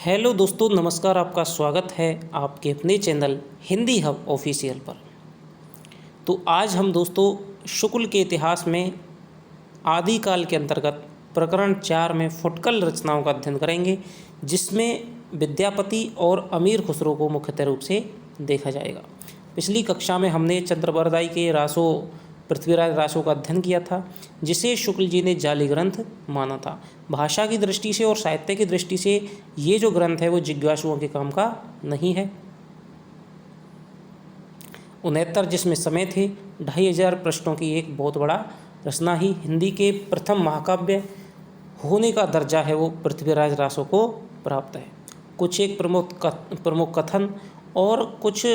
Hello दोस्तों, नमस्कार। आपका स्वागत है आपके अपने चैनल हिंदी हब ऑफिशियल पर। तो आज हम दोस्तों शुक्ल के इतिहास में आदिकाल के अंतर्गत प्रकरण 4 में फुटकल रचनाओं का अध्ययन करेंगे, जिसमें विद्यापति और अमीर खुसरो को मुख्यतः रूप से देखा जाएगा। पिछली कक्षा में हमने चंद्रबरदाई के रासो पृथ्वीराज रासो का अध्ययन किया था, जिसे शुक्ल जी ने जाली ग्रंथ माना था। भाषा की दृष्टि से और साहित्य की दृष्टि से ये जो ग्रंथ है वो जिज्ञासुओं के काम का नहीं है। 69 जिसमें समय थे, 2500 पृष्ठों की एक बहुत बड़ा रचना ही हिंदी के प्रथम महाकाव्य होने का दर्जा है वो पृथ्वीराज रासो को प्राप्त है। कुछ एक प्रमुख कथन और कुछ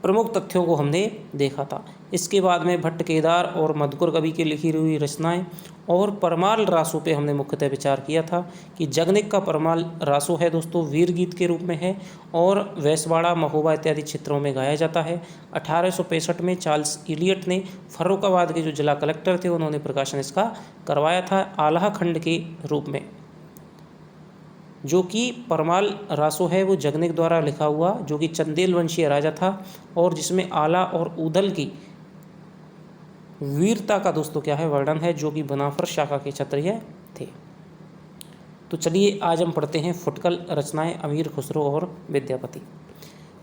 प्रमुख तथ्यों को हमने देखा था। इसके बाद में भट्ट केदार और मधुकर कवि की लिखी हुई रचनाएं और परमाल रासो पे हमने मुख्यतः विचार किया था कि जगनिक का परमाल रासो है दोस्तों, वीर गीत के रूप में है और वैसवाड़ा, महोबा इत्यादि क्षेत्रों में गाया जाता है। 1865 में चार्ल्स इलियट ने फर्रुखाबाद के जो जिला कलेक्टर थे उन्होंने प्रकाशन इसका करवाया था आल्हा खंड के रूप में। जो कि परमाल रासो है वो जगनिक द्वारा लिखा हुआ, जो कि चंदेल वंशीय राजा था और जिसमें आला और ऊदल की वीरता का दोस्तों क्या है वर्णन है, जो कि बनाफर शाखा के क्षत्रिय थे। तो चलिए आज हम पढ़ते हैं फुटकल रचनाएं अमीर खुसरो और विद्यापति।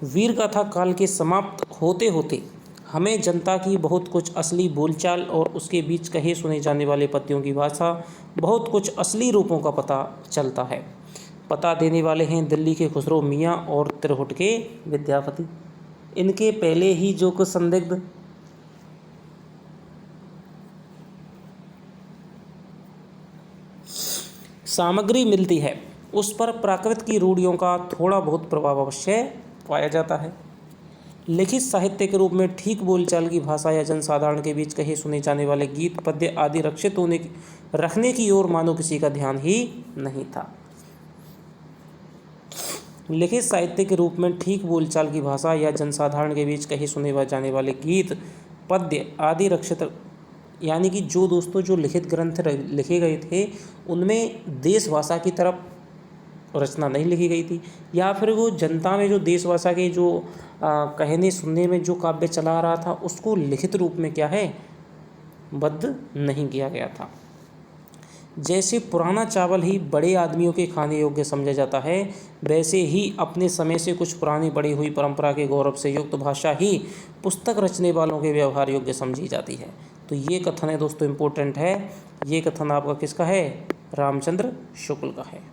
वीर गाथा काल के समाप्त होते होते हमें जनता की बहुत कुछ असली बोलचाल और उसके बीच कहे सुने जाने वाले पद्यों की भाषा, बहुत कुछ असली रूपों का पता चलता है। पता देने वाले हैं दिल्ली के खुसरो मियाँ और तिरहुट के विद्यापति। इनके पहले ही जो कुछ संदिग्ध सामग्री मिलती है उस पर प्राकृत की रूढ़ियों का थोड़ा बहुत प्रभाव अवश्य पाया जाता है। लिखित साहित्य के रूप में ठीक बोलचाल की भाषा या जनसाधारण के बीच कहे सुने जाने वाले गीत पद्य आदि रखने की ओर मानो किसी का ध्यान ही नहीं था। लिखित साहित्य के रूप में ठीक बोलचाल की भाषा या जनसाधारण के बीच कहे सुने जाने वाले गीत पद्य आदि रक्षित, यानी कि जो दोस्तों जो लिखित ग्रंथ लिखे गए थे उनमें देश भाषा की तरफ रचना नहीं लिखी गई थी, या फिर वो जनता में जो देश भाषा के जो कहने सुनने में जो काव्य चला रहा था उसको लिखित रूप में क्या है बद्ध नहीं किया गया था। जैसे पुराना चावल ही बड़े आदमियों के खाने योग्य समझा जाता है, वैसे ही अपने समय से कुछ पुरानी बड़ी हुई परंपरा के गौरव से युक्त भाषा ही पुस्तक रचने वालों के व्यवहार योग्य समझी जाती है। तो ये कथन है दोस्तों इम्पोर्टेंट है। ये कथन आपका किसका है? रामचंद्र शुक्ल का है।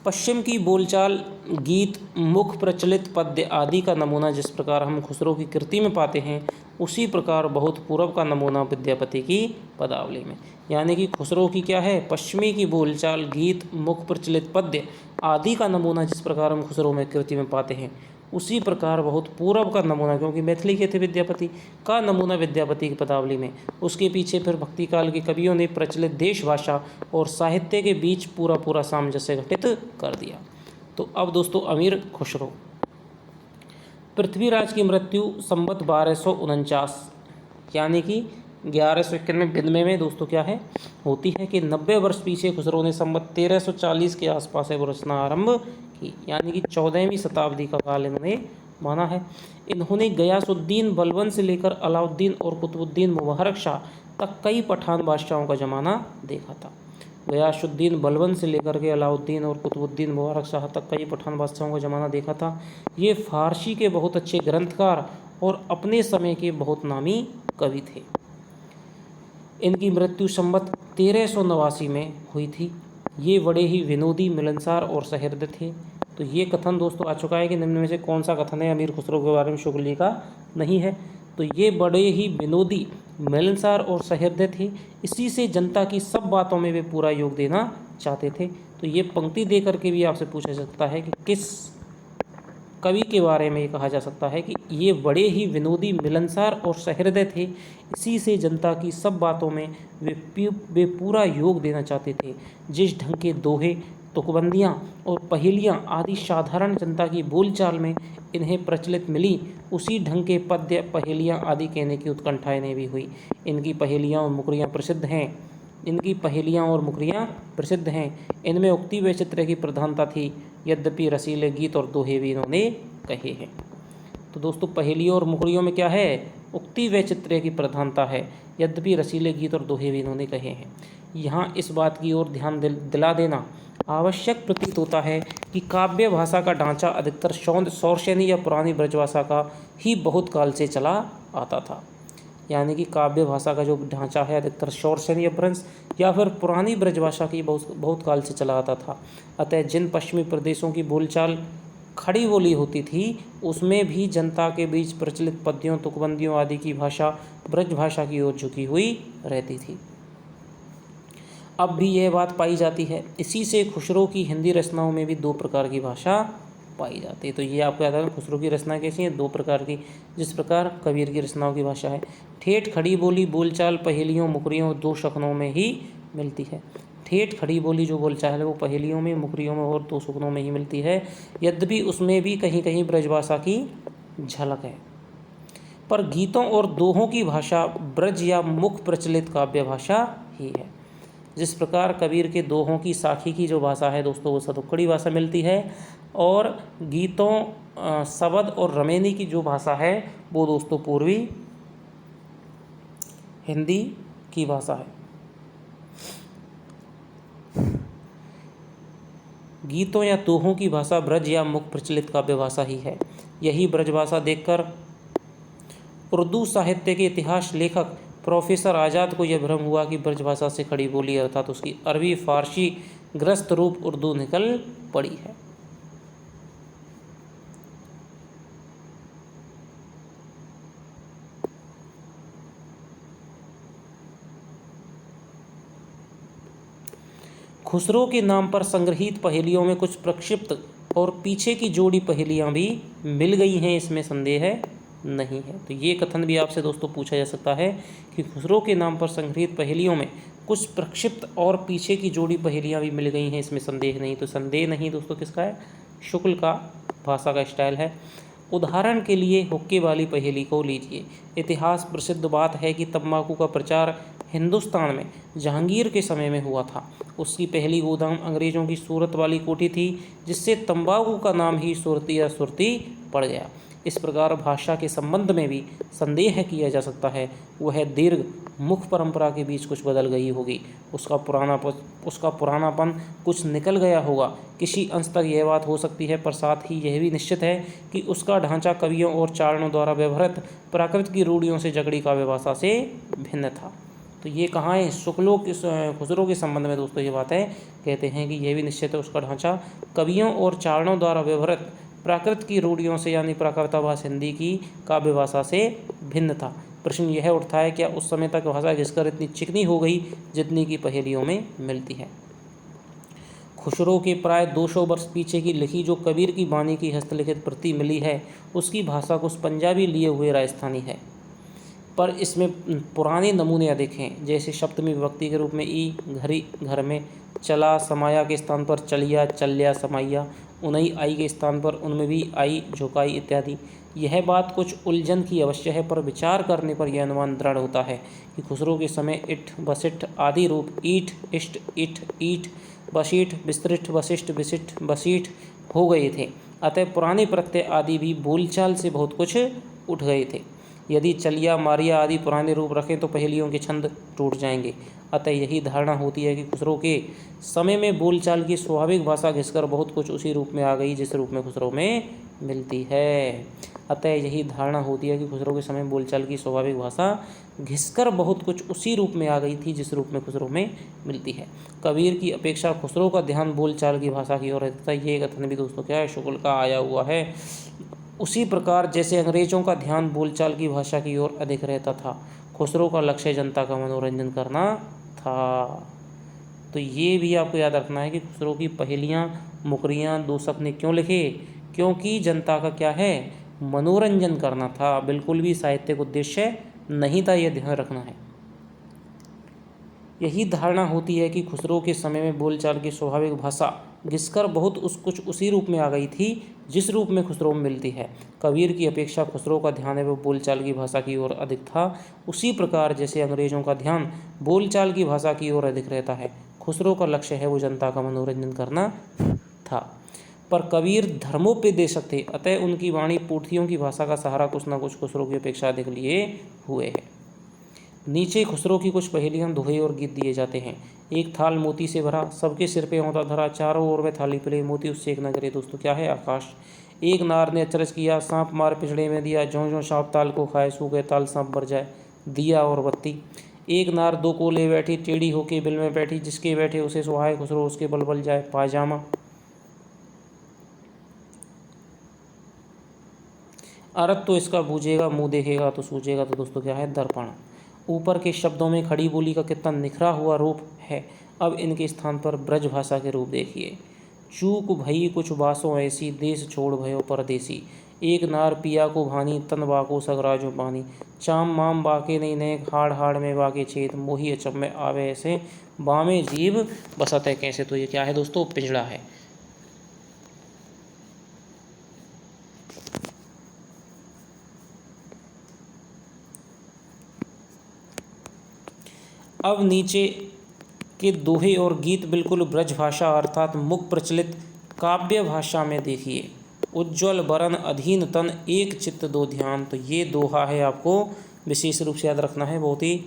पश्चिम की बोलचाल, गीत, मुख प्रचलित पद्य आदि का नमूना जिस प्रकार हम खुसरो की कृति में पाते हैं, उसी प्रकार बहुत पूर्व का नमूना विद्यापति की पदावली में। यानी कि खुसरो की क्या है? पश्चिमी की बोलचाल, गीत, मुख प्रचलित पद्य आदि का नमूना जिस प्रकार हम खुसरो में कृति में पाते हैं, उसी प्रकार बहुत पूर्व का नमूना, क्योंकि मैथिली के थे विद्यापति, का नमूना विद्यापति की पदावली में। उसके पीछे फिर भक्ति काल के कवियों ने प्रचलित देश भाषा और साहित्य के बीच पूरा सामंजस्य घटित कर दिया। तो अब दोस्तों अमीर खुसरो। पृथ्वीराज की मृत्यु संवत 1249 यानी कि 1191 में दोस्तों क्या है होती है कि 90 वर्ष पीछे खुसरो ने संवत 1340 के आसपास है वो रचना आरंभ की, यानी कि 14वीं शताब्दी का काल इन्होंने माना है। इन्होंने गयासुद्दीन बलबन से लेकर अलाउद्दीन और कुतुबुद्दीन मुबारक शाह तक कई पठान बादशाहों का जमाना देखा था। गयासुद्दीन बलबन से लेकर के अलाउद्दीन और कुतुबुद्दीन मुबारक शाह तक कई पठान बादशाहों का जमाना देखा था। ये फारसी के बहुत अच्छे ग्रंथकार और अपने समय के बहुत नामी कवि थे। इनकी मृत्यु संवत 1389 में हुई थी। ये बड़े ही विनोदी, मिलनसार और सहृदय थे। तो ये कथन दोस्तों आ चुका है कि निम्न में से कौन सा कथन है अमीर खुसरो के बारे में शुक्ल जी का नहीं है। तो ये बड़े ही विनोदी, मिलनसार और सहृदय थे। इसी से जनता की सब बातों में वे पूरा योग देना चाहते थे। तो ये पंक्ति दे करके भी आपसे पूछा जा सकता है कि किस कवि के बारे में ये कहा जा सकता है कि ये बड़े ही विनोदी, मिलनसार और सहृदय थे। इसी से जनता की सब बातों में वे पूरा योग देना चाहते थे। जिस ढंग के दोहे, तुकबंदियाँ और पहेलियाँ आदि साधारण जनता की बोलचाल में इन्हें प्रचलित मिली, उसी ढंग के पद्य, पहेलियाँ आदि कहने की उत्कंठा इन्हें भी हुई। इनकी पहेलियाँ और मुकरियाँ प्रसिद्ध हैं। इनमें उक्ति व चित्र की प्रधानता थी, यद्यपि रसीले गीत और दोहे भी इन्होंने कहे हैं। तो दोस्तों, पहेलियों और मुकरियों में क्या है? उक्ति व चित्र की प्रधानता है, यद्यपि रसीले गीत और दोहे भी इन्होंने कहे हैं। यहाँ इस बात की ओर ध्यान दिला देना आवश्यक प्रतीत होता है कि काव्य भाषा का ढांचा अधिकतर सौरसेनी या पुरानी ब्रजभाषा का ही बहुत काल से चला आता था। यानी कि काव्य भाषा का जो ढांचा है अधिकतर सौरसेनी अपभ्रंश या फिर पुरानी ब्रजभाषा की बहुत काल से चला आता था। अतः जिन पश्चिमी प्रदेशों की बोलचाल खड़ी बोली होती थी, उसमें भी जनता के बीच प्रचलित पद्यों, तुकबंदियों आदि की भाषा ब्रजभाषा की ओर झुकी हुई रहती थी। अब भी यह बात पाई जाती है। इसी से खुसरो की हिंदी रचनाओं में भी दो प्रकार की भाषा पाई जाती है। तो ये आपको याद है, खुसरो की रचना कैसी है? दो प्रकार की। जिस प्रकार कबीर की रचनाओं की भाषा है, ठेठ खड़ी बोली बोलचाल पहेलियों, मुकरियों, दो शकुनों में ही मिलती है। ठेठ खड़ी बोली जो बोलचाल है वो पहेलियों में, मुकरियों में और दो शकुनों में ही मिलती है, यद्यपि उसमें भी कहीं कहीं ब्रजभाषा की झलक है। पर गीतों और दोहों की भाषा ब्रज या मुख प्रचलित काव्य भाषा ही है। जिस प्रकार कबीर के दोहों की साखी की जो भाषा है दोस्तों, वो सतुक्कड़ी भाषा मिलती है, और गीतों शबद और रमेनी की जो भाषा है वो दोस्तों पूर्वी हिंदी की भाषा है। गीतों या दोहों की भाषा ब्रज या मुख प्रचलित काव्य भाषा ही है। यही ब्रजभाषा देखकर उर्दू साहित्य के इतिहास लेखक प्रोफेसर आज़ाद को यह भ्रम हुआ कि ब्रजभाषा से खड़ी बोली अर्थात उसकी अरबी फारसी ग्रस्त रूप उर्दू निकल पड़ी है। खुसरो के नाम पर संग्रहित पहेलियों में कुछ प्रक्षिप्त और पीछे की जोड़ी पहेलियां भी मिल गई हैं, इसमें संदेह नहीं है। तो ये कथन भी आपसे दोस्तों पूछा जा सकता है कि खुसरो के नाम पर संग्रहित पहेलियों में कुछ प्रक्षिप्त और पीछे की जोड़ी पहेलियां भी मिल गई हैं, इसमें संदेह नहीं। तो संदेह नहीं दोस्तों किसका है? शुक्ल का भाषा का स्टाइल है। उदाहरण के लिए हुक्के वाली पहेली को लीजिए। इतिहास प्रसिद्ध बात है कि तंबाकू का प्रचार हिंदुस्तान में जहांगीर के समय में हुआ था। उसकी पहली गोदाम अंग्रेज़ों की सूरत वाली कोठी थी, जिससे तंबाकू का नाम ही सुरती या सुरती पड़ गया। इस प्रकार भाषा के संबंध में भी संदेह किया जा सकता है, वह दीर्घ मुख परंपरा के बीच कुछ बदल गई होगी, उसका पुरानापन कुछ निकल गया होगा। किसी अंश तक यह बात हो सकती है, पर साथ ही यह भी निश्चित है कि उसका ढांचा कवियों और चारणों द्वारा व्यवहृत प्राकृत की रूढ़ियों से जकड़ी काव्य भाषा से भिन्न था। तो ये कहाँ है? खुसरो के संबंध में दोस्तों ये बात है, कहते हैं कि यह भी निश्चित है उसका ढांचा कवियों और चारणों द्वारा व्यवहृत प्राकृत की रूढ़ियों से यानी प्राकृतभाषा हिंदी की काव्य भाषा से भिन्न था। प्रश्न यह उठता है, क्या उस समय तक भाषा घिसकर इतनी चिकनी हो गई जितनी की पहेलियों में मिलती है? खुसरो के प्राय 200 वर्ष पीछे की लिखी जो कबीर की वाणी की हस्तलिखित प्रति मिली है, उसकी भाषा कुछ पंजाबी लिए हुए राजस्थानी है, पर इसमें पुराने नमूने अधिक हैं। जैसे सप्तमी विभक्ति के रूप में ई, घरी, घर में, चला, समाया के स्थान पर चलिया, चल्या, समाइया, उनई, आई के स्थान पर उनमें भी आई, झुकाई इत्यादि। यह बात कुछ उलझन की अवश्य है, पर विचार करने पर यह अनुमान दृढ़ होता है कि खुसरो के समय इठ, बसिठ आदि रूप ईठ, इष्ट, इठ, ईठ, बसीठ, विस्तृष्ट, वशिष्ठ, विशिष्ट, बसीठ हो गए थे। अतः पुराने प्रत्यय आदि भी बोलचाल से बहुत कुछ उठ गए थे। यदि चलिया, मारिया आदि पुराने रूप रखें तो पहेलियों के छंद टूट जाएंगे। अतः यही धारणा होती है कि खुसरो के समय में बोलचाल की स्वाभाविक भाषा घिसकर बहुत कुछ उसी रूप में आ गई जिस रूप में खुसरो में मिलती है। अतः यही धारणा होती है कि खुसरो के समय बोलचाल की स्वाभाविक भाषा घिसकर बहुत कुछ उसी रूप में आ गई थी जिस रूप में खुसरो में मिलती है। कबीर की अपेक्षा खुसरो का ध्यान बोलचाल की भाषा की ओर रहता है। ये कथन भी दोस्तों क्या है? शुक्ल का आया हुआ है। उसी प्रकार जैसे अंग्रेजों का ध्यान बोलचाल की भाषा की ओर अधिक रहता था, खुसरो का लक्ष्य जनता का मनोरंजन करना था। तो ये भी आपको याद रखना है कि खुसरो की पहेलियाँ, मुकरियाँ, दो सपने क्यों लिखे? क्योंकि जनता का क्या है, मनोरंजन करना था, बिल्कुल भी साहित्यिक उद्देश्य नहीं था, यह ध्यान रखना है। यही धारणा होती है कि खुसरो के समय में बोलचाल की स्वाभाविक भाषा घिसकर बहुत कुछ उसी रूप में आ गई थी जिस रूप में खुसरो में मिलती है। कबीर की अपेक्षा खुसरो का ध्यान है वो बोलचाल की भाषा की ओर अधिक था, उसी प्रकार जैसे अंग्रेजों का ध्यान बोलचाल की भाषा की ओर अधिक रहता है। खुसरो का लक्ष्य है वो जनता का मनोरंजन करना था। पर कबीर धर्मोपदेशक थे, अतः उनकी वाणी पूर्तियों की भाषा का सहारा कुछ न कुछ खुसरो की अपेक्षा अधिक लिए हुए है। नीचे खुसरो की कुछ पहेलियां, दोहे और गीत दिए जाते हैं। एक थाल मोती से भरा, सबके सिर पे औंधा धरा, चारों ओर में थाली पले, मोती उससे एक न करे। दोस्तों क्या है, आकाश। एक नार ने अचरज किया, सांप मार पिछड़े में दिया, ज्यों ज्यों सांप ताल को खाए, सूखे ताल सांप भर जाए, दिया और बत्ती। एक नार दो को ले बैठी, टेढ़ी होके बिल में बैठी, जिसके बैठे उसे सुहाए, खुसरो उसके बल बल जाए, पायजामा। अर्थ तो इसका बूझेगा, मुँह देखेगा तो सूझेगा। तो दोस्तों क्या है, दर्पण। ऊपर के शब्दों में खड़ी बोली का कितना निखरा हुआ रूप है, अब इनके स्थान पर ब्रज भाषा के रूप देखिए। चूक भई कुछ बासों ऐसी, देश छोड़ भयो परदेसी। एक नार पिया को भानी, तन बाको सगराजो पानी। चाम माम बाके नहीं नेक, हाड़ हाड़ में बाके छेद, मोही अचम में आवे ऐसे, बामे जीव बसत है कैसे। तो ये क्या है दोस्तों, पिंजड़ा है। अब नीचे के दोहे और गीत बिल्कुल ब्रज भाषा अर्थात मुख प्रचलित काव्य भाषा में देखिए। उज्ज्वल बरन अधीन तन, एक चित्त दो ध्यान। तो ये दोहा है, आपको विशेष रूप से याद रखना है, बहुत ही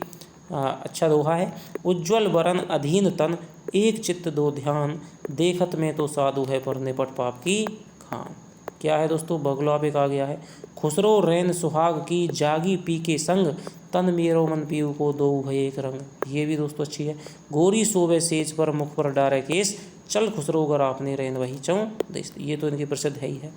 अच्छा दोहा है। उज्ज्वल बरन अधीन तन, एक चित्त दो ध्यान, देखत में तो साधु है पर निपट पाप की खान। क्या है दोस्तों, बगुला पे कहा गया है। खुसरो रैन सुहाग की, जागी पी के संग, तन मेरो मन पीऊ को दो भय एक रंग। ये भी दोस्तों अच्छी है। गोरी सोवे सेज पर, मुख पर डारे केस, चल खुसरो गर आपने रैन वही चौं देश। ये तो इनकी प्रसिद्ध है ही है।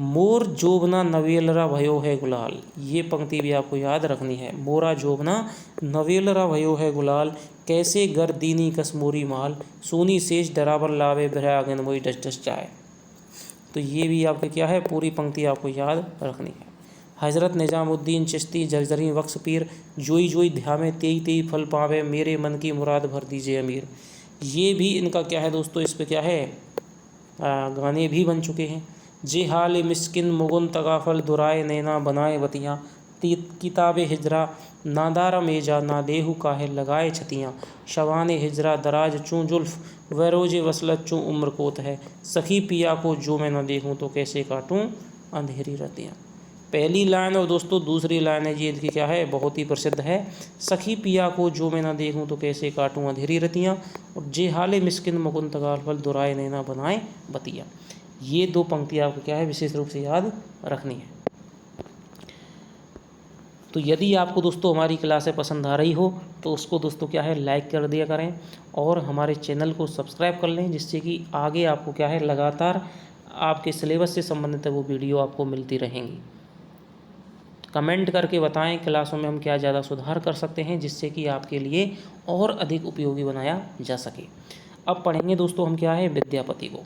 मोर जोबना नवेलरा भयो है गुलाल, ये पंक्ति भी आपको याद रखनी है। मोरा जोबना नवेलरा भयो है गुलाल, कैसे गर दीनी कसमोरी माल, सोनी सेज डरावर लावे भरागन वही डस डस जाए। तो ये भी आपके क्या है, पूरी पंक्ति आपको याद रखनी है। हज़रत निज़ामुद्दीन चिश्ती जर्जरी वक्स पीर, जोई जोई ध्यामे तेई तेई फल पावे, मेरे मन की मुराद भर दीजिए अमीर। ये भी इनका क्या है दोस्तों, इस पे क्या है, गाने भी बन चुके हैं। जे हाल मिस्किन मुगुन तगाफल, दुराए नैना बनाए बतियाँ, किताबे हिजरा नादार मेजा, ना देहु काहे लगाए छतियाँ, शवाने हिजरा दराज चूँ जुल्फ, वरोजे वसलत चूँ उम्र कोत है, सखी पिया को जो मैं न देखूँ तो कैसे काटूँ अंधेरी रतियाँ। पहली लाइन और दोस्तों दूसरी लाइन है, ये इनकी क्या है, बहुत ही प्रसिद्ध है। सखी पिया को जो मैं न देखूँ तो कैसे काटूँ अंधेरी रतियाँ, और जे हाले मिस्किन मुकुन तगाफल, दुराए नैना बनाए बतियाँ। ये दो पंक्तियाँ आपको क्या है, विशेष रूप से याद रखनी है। तो यदि आपको दोस्तों हमारी क्लासें पसंद आ रही हो तो उसको दोस्तों क्या है, लाइक कर दिया करें और हमारे चैनल को सब्सक्राइब कर लें, जिससे कि आगे आपको क्या है, लगातार आपके सिलेबस से संबंधित वो वीडियो आपको मिलती रहेंगी। कमेंट करके बताएं क्लासों में हम क्या ज़्यादा सुधार कर सकते हैं, जिससे कि आपके लिए और अधिक उपयोगी बनाया जा सके। अब पढ़ेंगे दोस्तों हम क्या है, विद्यापति को।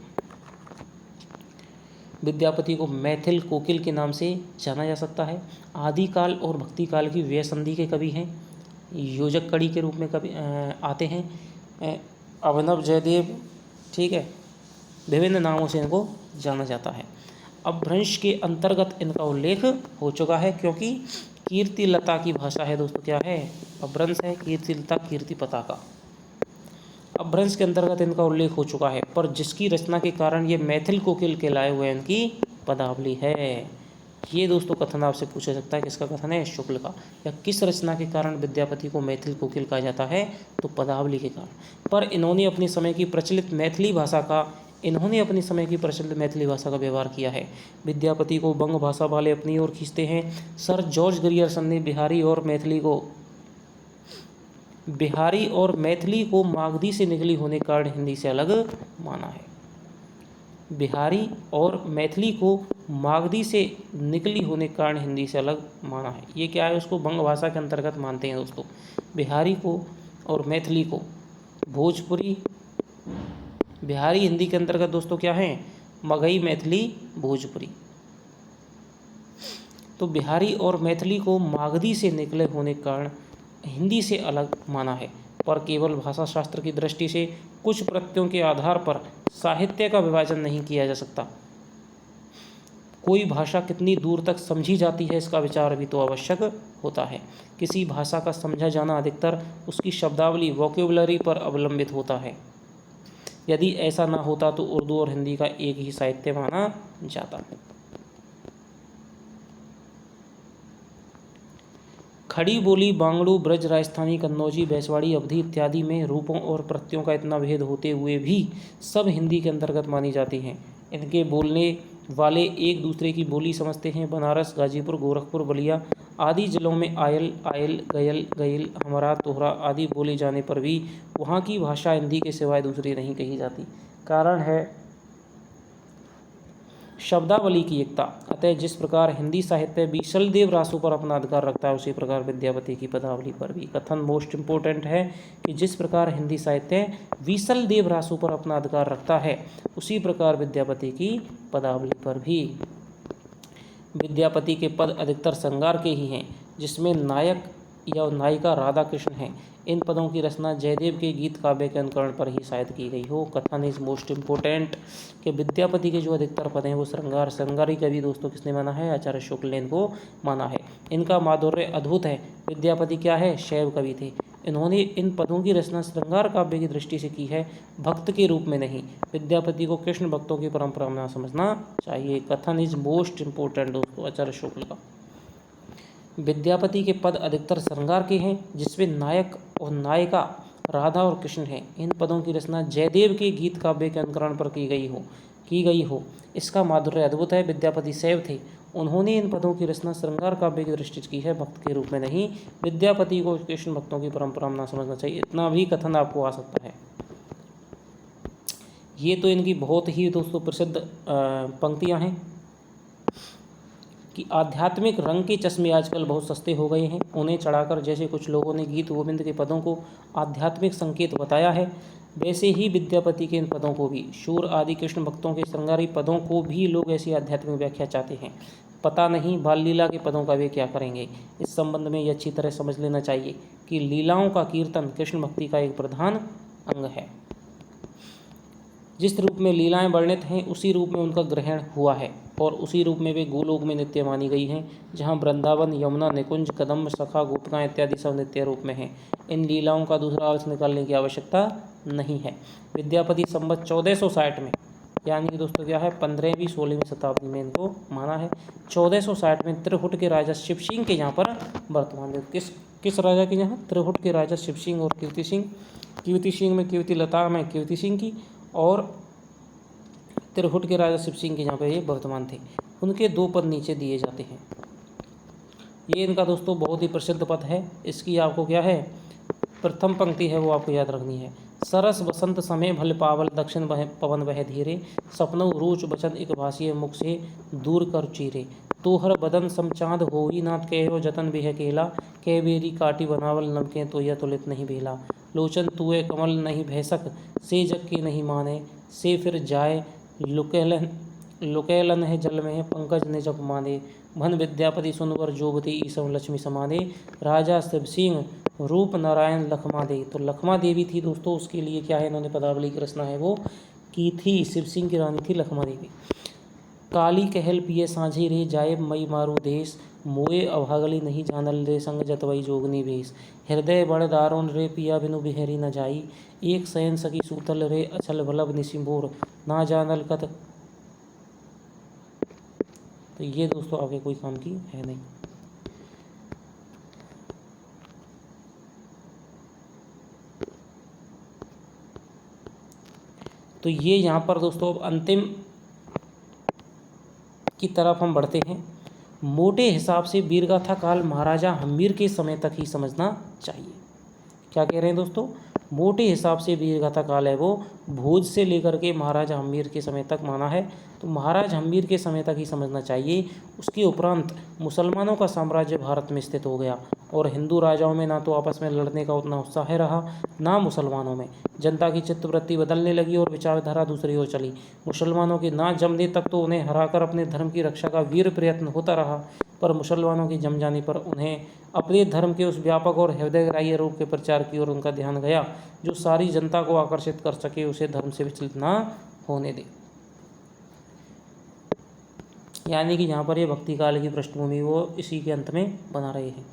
विद्यापति को मैथिल कोकिल के नाम से जाना जा सकता है। आदिकाल और भक्तिकाल की व्यय संधि के कवि हैं। योजक कड़ी के रूप में कवि आते हैं। अभिनव जयदेव, ठीक है, विभिन्न नामों से इनको जाना जाता है। अपभ्रंश के अंतर्गत इनका उल्लेख हो चुका है, क्योंकि कीर्तिलता की भाषा है दोस्तों, क्या है, अपभ्रंश है, कीर्तिलता कीर्ति पताका। अपभ्रंश के अंतर्गत इनका उल्लेख हो चुका है, पर जिसकी रचना के कारण ये मैथिल कोकिल कहलाए हुए इनकी पदावली है। ये दोस्तों कथन आपसे पूछा सकता है, किसका कथन है, शुक्ल का। या किस रचना के कारण विद्यापति को मैथिल कोकिल कहा जाता है, तो पदावली के कारण। पर इन्होंने अपने समय की प्रचलित मैथिली भाषा का व्यवहार किया है। विद्यापति को बंग भाषा वाले अपनी ओर खींचते हैं। सर जॉर्ज ग्रियर्सन ने बिहारी और मैथिली को मागधी से निकली होने के कारण हिंदी से अलग माना है। बिहारी और मैथिली को मागधी से निकली होने के कारण हिंदी से अलग माना है। ये क्या है, उसको बंग भाषा के अंतर्गत मानते हैं दोस्तों। बिहारी को और मैथिली को भोजपुरी, बिहारी हिंदी के अंतर्गत दोस्तों क्या है, मगही, मैथिली, भोजपुरी। तो बिहारी और मैथिली को मागधी से निकले होने के कारण हिंदी से अलग माना है, पर केवल भाषा शास्त्र की दृष्टि से कुछ प्रत्ययों के आधार पर साहित्य का विभाजन नहीं किया जा सकता। कोई भाषा कितनी दूर तक समझी जाती है, इसका विचार भी तो आवश्यक होता है। किसी भाषा का समझा जाना अधिकतर उसकी शब्दावली, वोकेबुलरी पर अवलंबित होता है। यदि ऐसा ना होता तो उर्दू और हिंदी का एक ही साहित्य माना जाता। खड़ी बोली, बांगड़ू, ब्रज, राजस्थानी, कन्नौजी, बैसवाड़ी, अवधी इत्यादि में रूपों और प्रत्ययों का इतना भेद होते हुए भी सब हिंदी के अंतर्गत मानी जाती हैं। इनके बोलने वाले एक दूसरे की बोली समझते हैं। बनारस, गाजीपुर, गोरखपुर, बलिया आदि जिलों में आयल, आयल, गयल, गईल, हमारा, तोहरा आदि बोले जाने पर भी वहाँ की भाषा हिंदी के सिवाय दूसरी नहीं कही जाती। कारण है शब्दावली की एकता। अतः जिस प्रकार हिंदी साहित्य बीसल देव रासों पर अपना अधिकार रखता है, उसी प्रकार विद्यापति की पदावली पर भी। कथन मोस्ट इम्पोर्टेंट है कि जिस प्रकार हिंदी साहित्य बीसल देव रासों पर अपना अधिकार रखता है, उसी प्रकार विद्यापति की पदावली पर भी। विद्यापति के पद अधिकतर श्रृंगार के ही हैं, जिसमें नायक या नायिका राधा कृष्ण हैं। इन पदों की रचना जयदेव के गीत काव्य के अनुकरण पर ही शायद की गई हो। कथन इज मोस्ट इम्पोर्टेंट कि विद्यापति के जो अधिकतर पद हैं वो श्रृंगार, श्रृंगारी कवि दोस्तों किसने माना है? आचार्य शुक्ल ने इनको माना है। इनका माधुर्य अद्भुत है। विद्यापति क्या है? शैव कवि थे। इन्होंने इन पदों की रचना श्रृंगार काव्य की दृष्टि से की है, भक्त के रूप में नहीं। विद्यापति को कृष्ण भक्तों की परंपरा में समझना चाहिए। कथन इज मोस्ट इम्पोर्टेंट दोस्तों आचार्य शुक्ल का। विद्यापति के पद अधिकतर श्रृंगार के हैं, जिसमें नायक और नायिका राधा और कृष्ण हैं। इन पदों की रचना जयदेव के गीत काव्य के अनुकरण पर की गई हो। इसका माधुर्य अद्भुत है। विद्यापति शैव थे। उन्होंने इन पदों की रचना श्रृंगार काव्य की दृष्टि से की है, भक्त के रूप में नहीं। विद्यापति को कृष्ण भक्तों की परंपरा में ना समझना चाहिए। इतना भी कथन आपको आ सकता है। ये तो इनकी बहुत ही दोस्तों प्रसिद्ध पंक्तियाँ हैं कि आध्यात्मिक रंग के चश्मे आजकल बहुत सस्ते हो गए हैं, उन्हें चढ़ाकर जैसे कुछ लोगों ने गीत गोविंद के पदों को आध्यात्मिक संकेत बताया है, वैसे ही विद्यापति के इन पदों को भी, शूर आदि कृष्ण भक्तों के श्रृंगारी पदों को भी लोग ऐसी आध्यात्मिक व्याख्या चाहते हैं। पता नहीं बाल लीला के पदों का वे क्या करेंगे। इस संबंध में ये अच्छी तरह समझ लेना चाहिए कि लीलाओं का कीर्तन कृष्ण भक्ति का एक प्रधान अंग है। जिस रूप में लीलाएं वर्णित हैं, उसी रूप में उनका ग्रहण हुआ है और उसी रूप में वे गोलोक में नित्य मानी गई हैं, जहाँ वृंदावन, यमुना, निकुंज, कदम्ब, सखा, गोपिकां इत्यादि सब नित्य रूप में हैं। इन लीलाओं का दूसरा अर्थ निकालने की आवश्यकता नहीं है। विद्यापति संवत 1460 में, यानी कि दोस्तों क्या है 15वीं 16वीं शताब्दी में इनको माना है। 1460 में त्रिहुट के राजा शिव सिंह के यहाँ पर वर्तमान किस राजा के यहाँ? त्रिहुट के राजा शिव सिंह और कीर्ति सिंह। कीर्ति सिंह में कीर्ति लता में कीर्ति सिंह की, और त्रिहुट के राजा शिव सिंह के यहाँ पर ये वर्तमान थे। उनके 2 पद नीचे दिए जाते हैं। ये इनका दोस्तों बहुत ही प्रसिद्ध पद है। इसकी आपको क्या है, प्रथम पंक्ति है वो आपको याद रखनी है। सरस बसंत समय भल पावल, दक्षिण पवन बह धीरे, सपनऊ रोच बचन एक भाषिय मुख से दूर कर चीरे, तोहर बदन समचाँद होई नाथ कहो जतन बिह केला, कह बेरी काटी बनावल नमके तो यह तुलित नहीं भेला, लोचन तुए कमल नहीं भैसक, से जग के नहीं माने, से फिर जाए लुकैलन है जल में, पंकज ने जग माने, भन विद्यापति सुनवर जोगती ईसव लक्ष्मी समाने, राजा शिव सिंह रूप नारायण लखमा दे। तो लखमा देवी थी दोस्तों, उसके लिए क्या है इन्होंने पदावली की रचना है वो की थी। शिव सिंह की रानी थी लखमा देवी। काली कहल पिए साझी रे, जाए मई मारू देश, मोए अभागली नहीं जानल रे, संग जतवई जोगनी भेष, हृदय बड़ दारुण रे, पिया बिनु बिहरी न जाई, एक शयन सकी सूतल रे, अछल भलब निसिंबोर, ना जानल कत। तो ये दोस्तों आगे कोई काम की है नहीं। तो ये यहाँ पर दोस्तों अब अंतिम की तरफ हम बढ़ते हैं। मोटे हिसाब से वीरगाथा काल महाराजा हम्मीर के समय तक ही समझना चाहिए। क्या कह रहे हैं दोस्तों? मोटे हिसाब से वीरगाथा काल है वो भोज से लेकर के महाराजा हम्मीर के समय तक माना है। तो तो महाराज हम्मीर के समय तक ही समझना चाहिए। उसके उपरांत मुसलमानों का साम्राज्य भारत में स्थित हो गया और हिंदू राजाओं में ना तो आपस में लड़ने का उतना उत्साह रहा, ना मुसलमानों में। जनता की चित्तवृत्ति बदलने लगी और विचारधारा दूसरी ओर चली। मुसलमानों के ना जमने तक तो उन्हें हराकर अपने धर्म की रक्षा का वीर प्रयत्न होता रहा, पर मुसलमानों की जम जाने पर उन्हें अपने धर्म के उस व्यापक और हृदयग्राही रूप के प्रचार की ओर उनका ध्यान गया जो सारी जनता को आकर्षित कर सके, उसे धर्म से विचलित ना होने दे। यानी कि यहाँ पर ये भक्ति काल की पृष्ठभूमि वो इसी के अंत में बना रहे हैं।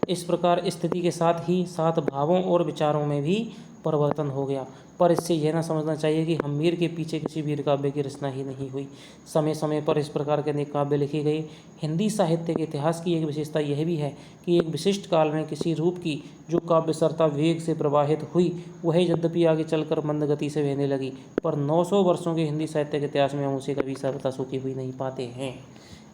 इस प्रकार स्थिति के साथ ही साथ भावों और विचारों में भी परिवर्तन हो गया, पर इससे यह ना समझना चाहिए कि हम्मीर के पीछे किसी वीर काव्य की रचना ही नहीं हुई। समय समय पर इस प्रकार के अनेक काव्य लिखे गए। हिंदी साहित्य के इतिहास की एक विशेषता यह भी है कि एक विशिष्ट काल में किसी रूप की जो काव्य सरता वेग से प्रवाहित हुई, वह यद्यपि आगे चलकर मंद गति से बहने लगी, पर 900 वर्षों के हिंदी साहित्य के इतिहास में हम उसे कभी सरलता सूखी हुई नहीं पाते हैं।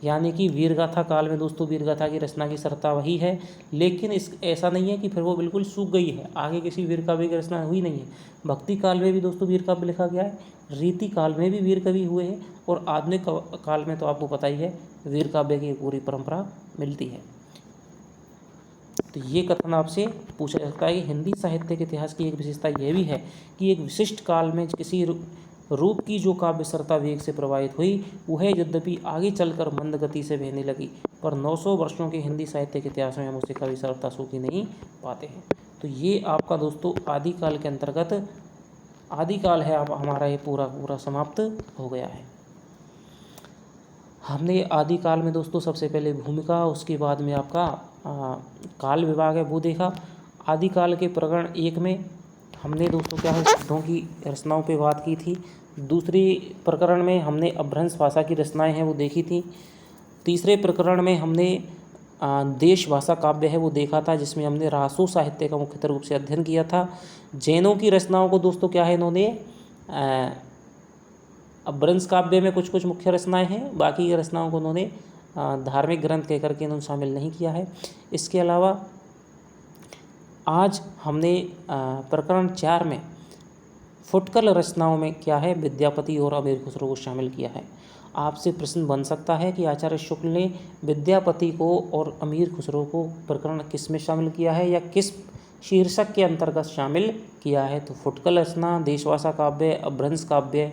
यानी कि वीरगाथा काल में दोस्तों वीरगाथा की रचना की सरता वही है, लेकिन ऐसा नहीं है कि फिर वो बिल्कुल सूख गई है, आगे किसी वीर काव्य की रचना हुई नहीं है। भक्ति काल में भी दोस्तों वीर काव्य लिखा गया है, रीति काल में भी वीर कवि हुए हैं, और आधुनिक काल में तो आपको पता ही है वीर काव्य की एक पूरी परंपरा मिलती है। तो ये कथन आपसे पूछा जा सकता है कि हिंदी साहित्य के इतिहास की एक विशेषता यह भी है कि एक विशिष्ट काल में किसी रूप की जो काव्य सरता वेग से प्रवाहित हुई, वह यद्यपि आगे चलकर मंद गति से बहने लगी, पर 900 वर्षों के हिंदी साहित्य के इतिहास में हम उसे कभी सरलता सूखी नहीं पाते हैं। तो ये आपका दोस्तों आदिकाल के अंतर्गत आदिकाल है, आप हमारा ये पूरा समाप्त हो गया है। हमने आदिकाल में दोस्तों सबसे पहले भूमिका, उसके बाद में आपका काल विभाग है वो देखा। आदिकाल के प्रकरण 1 में हमने दोस्तों क्या है शब्दों की रचनाओं पे बात की थी। दूसरी प्रकरण में हमने अपभ्रंश भाषा की रचनाएं हैं वो देखी थी। तीसरे प्रकरण में हमने देश भाषा काव्य है वो देखा था, जिसमें हमने रासो साहित्य का मुख्यतः रूप से अध्ययन किया था। जैनों की रचनाओं को दोस्तों क्या है, इन्होंने अपभ्रंश काव्य में कुछ कुछ मुख्य रचनाएं हैं, बाकी की रचनाओं को उन्होंने धार्मिक ग्रंथ कह करके इन्होंने शामिल नहीं किया है। इसके अलावा आज हमने प्रकरण 4 में फुटकल रचनाओं में क्या है विद्यापति और अमीर खुसरो को शामिल किया है। आपसे प्रश्न बन सकता है कि आचार्य शुक्ल ने विद्यापति को और अमीर खुसरो को प्रकरण किस में शामिल किया है या किस शीर्षक के अंतर्गत शामिल किया है। तो फुटकल रचना, देशभाषा काव्य, अपभ्रंश काव्य,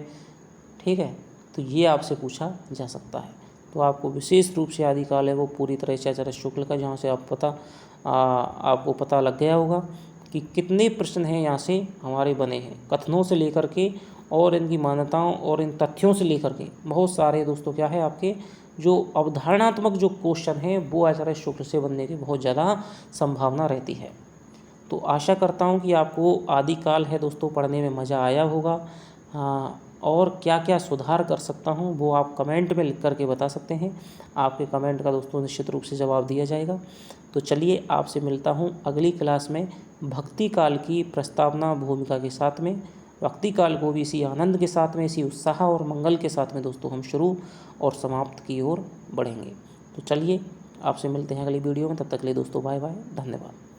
ठीक है, तो ये आपसे पूछा जा सकता है। तो आपको विशेष रूप से आदिकाल है वो पूरी तरह से आचार्य शुक्ल का, जहाँ से आपको पता लग गया होगा कि कितने प्रश्न हैं यहाँ से हमारे बने हैं, कथनों से लेकर के और इनकी मान्यताओं और इन तथ्यों से लेकर के बहुत सारे दोस्तों क्या है आपके जो अवधारणात्मक जो क्वेश्चन हैं वो आचार्य शुक्ल से बनने की बहुत ज़्यादा संभावना रहती है। तो आशा करता हूँ कि आपको आदिकाल है दोस्तों पढ़ने में मज़ा आया होगा। और क्या क्या सुधार कर सकता हूँ वो आप कमेंट में लिख करके बता सकते हैं। आपके कमेंट का दोस्तों निश्चित रूप से जवाब दिया जाएगा। तो चलिए आपसे मिलता हूँ अगली क्लास में भक्ति काल की प्रस्तावना भूमिका के साथ में। भक्ति काल को भी इसी आनंद के साथ में, इसी उत्साह और मंगल के साथ में दोस्तों हम शुरू और समाप्त की ओर बढ़ेंगे। तो चलिए आपसे मिलते हैं अगली वीडियो में, तब तक के लिए दोस्तों बाय बाय, धन्यवाद।